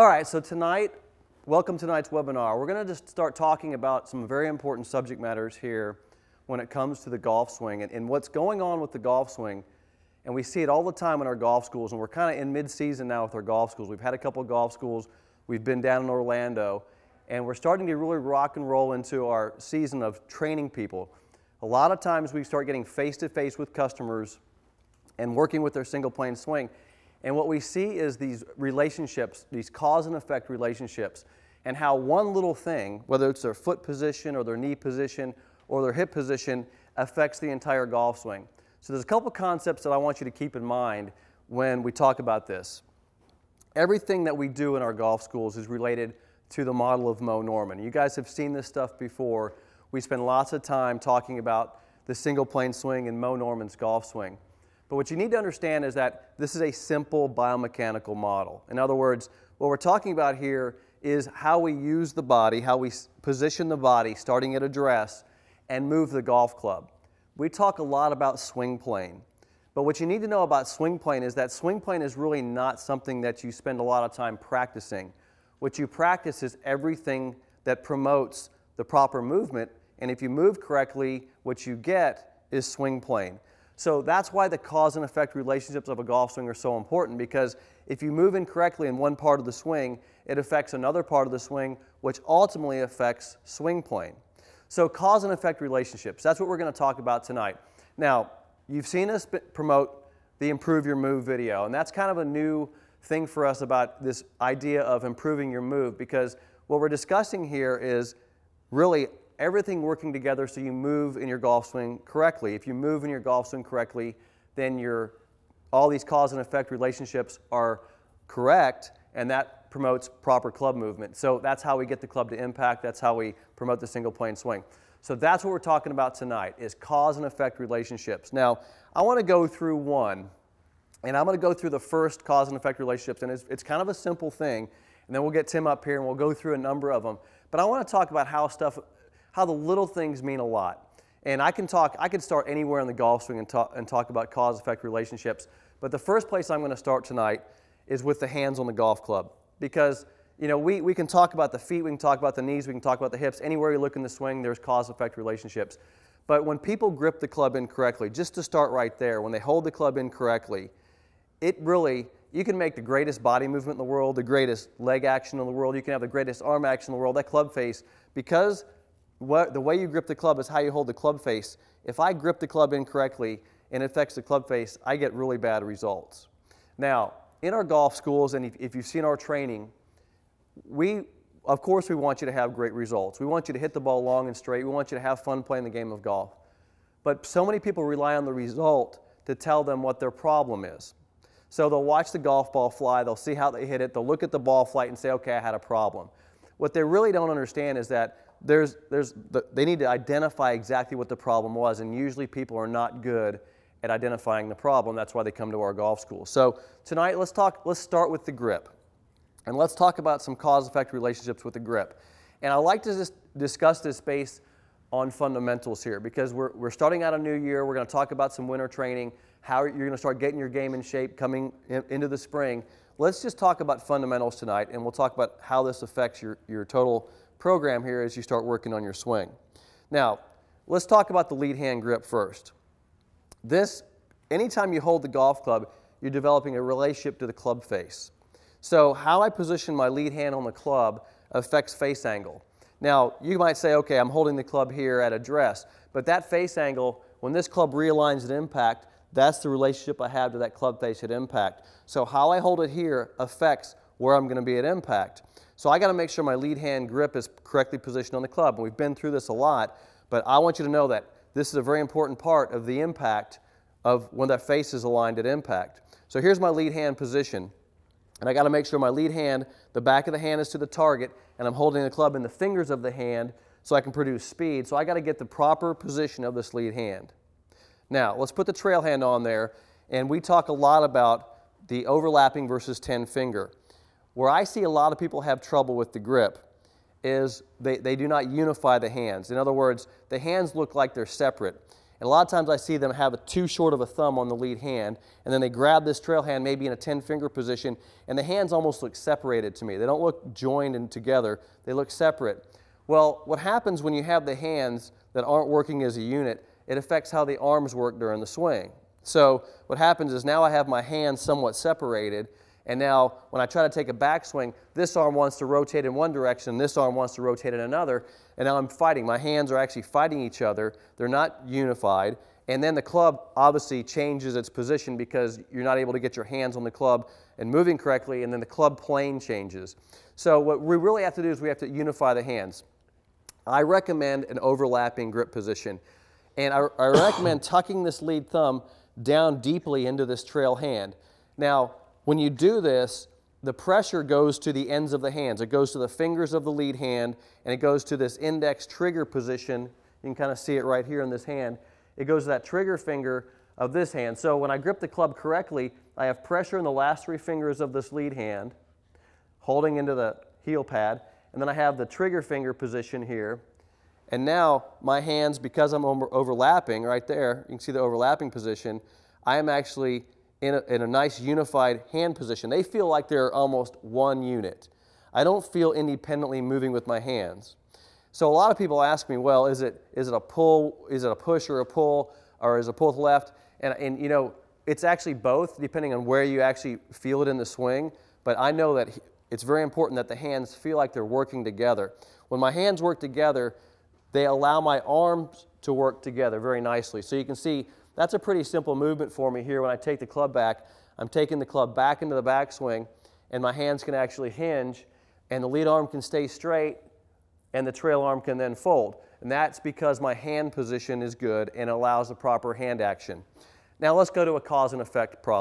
All right, so tonight, welcome to tonight's webinar. We're going to just start talking about some very important subject matters here when it comes to the golf swing and what's going on with the golf swing. And we see it all the time in our golf schools, and we're kind of in mid-season now with our golf schools. We've had a couple of golf schools. We've been down in Orlando, and we're starting to really rock and roll into our season of training people. A lot of times we start getting face-to-face with customers and working with their single plane swing. And what we see is these relationships, these cause and effect relationships, and how one little thing, whether it's their foot position or their knee position or their hip position, affects the entire golf swing. So there's a couple concepts that I want you to keep in mind when we talk about this. Everything that we do in our golf schools is related to the model of Mo Norman. You guys have seen this stuff before. We spend lots of time talking about the single plane swing and Mo Norman's golf swing. But what you need to understand is that this is a simple biomechanical model. In other words, what we're talking about here is how we use the body, how we position the body starting at address and move the golf club. We talk a lot about swing plane. But what you need to know about swing plane is that swing plane is really not something that you spend a lot of time practicing. What you practice is everything that promotes the proper movement, and if you move correctly, what you get is swing plane. So that's why the cause and effect relationships of a golf swing are so important, because if you move incorrectly in one part of the swing, it affects another part of the swing, which ultimately affects swing plane. So cause and effect relationships, that's what we're going to talk about tonight. Now, you've seen us promote the Improve Your Move video, and that's kind of a new thing for us about this idea of improving your move, because what we're discussing here is really everything working together so you move in your golf swing correctly. If you move in your golf swing correctly, then all these cause and effect relationships are correct, and that promotes proper club movement. So that's how we get the club to impact. That's how we promote the single plane swing. So that's what we're talking about tonight, is cause and effect relationships. Now, I want to go through one, and I'm going to go through the first cause and effect relationships, and it's kind of a simple thing, and then we'll get Tim up here and we'll go through a number of them. But I want to talk about how the little things mean a lot. And I can start anywhere in the golf swing and talk about cause-effect relationships. But the first place I'm going to start tonight is with the hands on the golf club. Because we can talk about the feet, we can talk about the knees, we can talk about the hips. Anywhere you look in the swing, there's cause-effect relationships. But when people grip the club incorrectly, just to start right there, when they hold the club incorrectly, you can make the greatest body movement in the world, the greatest leg action in the world, you can have the greatest arm action in the world, that club face, because the way you grip the club is how you hold the club face. If I grip the club incorrectly and it affects the club face, I get really bad results. Now, in our golf schools, and if you've seen our training, of course we want you to have great results. We want you to hit the ball long and straight. We want you to have fun playing the game of golf. But so many people rely on the result to tell them what their problem is. So they'll watch the golf ball fly, they'll see how they hit it, they'll look at the ball flight and say, okay, I had a problem. What they really don't understand is that they need to identify exactly what the problem was, and usually people are not good at identifying the problem. That's why they come to our golf school. So tonight, let's start with the grip, and let's talk about some cause-effect relationships with the grip. And I like to just discuss this based on fundamentals here, because we're starting out a new year. We're going to talk about some winter training, how you're going to start getting your game in shape coming into the spring. Let's just talk about fundamentals tonight, and we'll talk about how this affects your total program here as you start working on your swing. Now, let's talk about the lead hand grip first. Anytime you hold the golf club, you're developing a relationship to the club face. So how I position my lead hand on the club affects face angle. Now, you might say, okay, I'm holding the club here at address, but that face angle, when this club realigns at impact, that's the relationship I have to that club face at impact. So how I hold it here affects where I'm going to be at impact. So I got to make sure my lead hand grip is correctly positioned on the club. And we've been through this a lot, but I want you to know that this is a very important part of the impact of when that face is aligned at impact. So here's my lead hand position. And I got to make sure my lead hand, the back of the hand is to the target, and I'm holding the club in the fingers of the hand so I can produce speed. So I got to get the proper position of this lead hand. Now, let's put the trail hand on there, and we talk a lot about the overlapping versus 10 finger. Where I see a lot of people have trouble with the grip is they do not unify the hands. In other words, the hands look like they're separate. And a lot of times I see them have too short of a thumb on the lead hand, and then they grab this trail hand maybe in a 10-finger position, and the hands almost look separated to me. They don't look joined and together. They look separate. Well, what happens when you have the hands that aren't working as a unit, it affects how the arms work during the swing. So what happens is now I have my hands somewhat separated, and now when I try to take a backswing, this arm wants to rotate in one direction, this arm wants to rotate in another, and now I'm fighting. My hands are actually fighting each other. They're not unified, and then the club obviously changes its position because you're not able to get your hands on the club and moving correctly, and then the club plane changes. So what we really have to do is we have to unify the hands. I recommend an overlapping grip position, and I recommend tucking this lead thumb down deeply into this trail hand. Now, when you do this, the pressure goes to the ends of the hands. It goes to the fingers of the lead hand, and it goes to this index trigger position. You can kind of see it right here in this hand. It goes to that trigger finger of this hand. So when I grip the club correctly, I have pressure in the last 3 fingers of this lead hand, holding into the heel pad, and then I have the trigger finger position here. And now my hands, because I'm overlapping right there, you can see the overlapping position, I am actually in a nice unified hand position. They feel like they're almost one unit. I don't feel independently moving with my hands. So a lot of people ask me, well, is it a pull, is it a push or a pull, or is it a pull to the left? And you know, it's actually both, depending on where you actually feel it in the swing. But I know that it's very important that the hands feel like they're working together. When my hands work together, they allow my arms to work together very nicely. So you can see that's a pretty simple movement for me here when I take the club back. I'm taking the club back into the backswing, and my hands can actually hinge, and the lead arm can stay straight, and the trail arm can then fold. And that's because my hand position is good and allows the proper hand action. Now let's go to a cause and effect problem.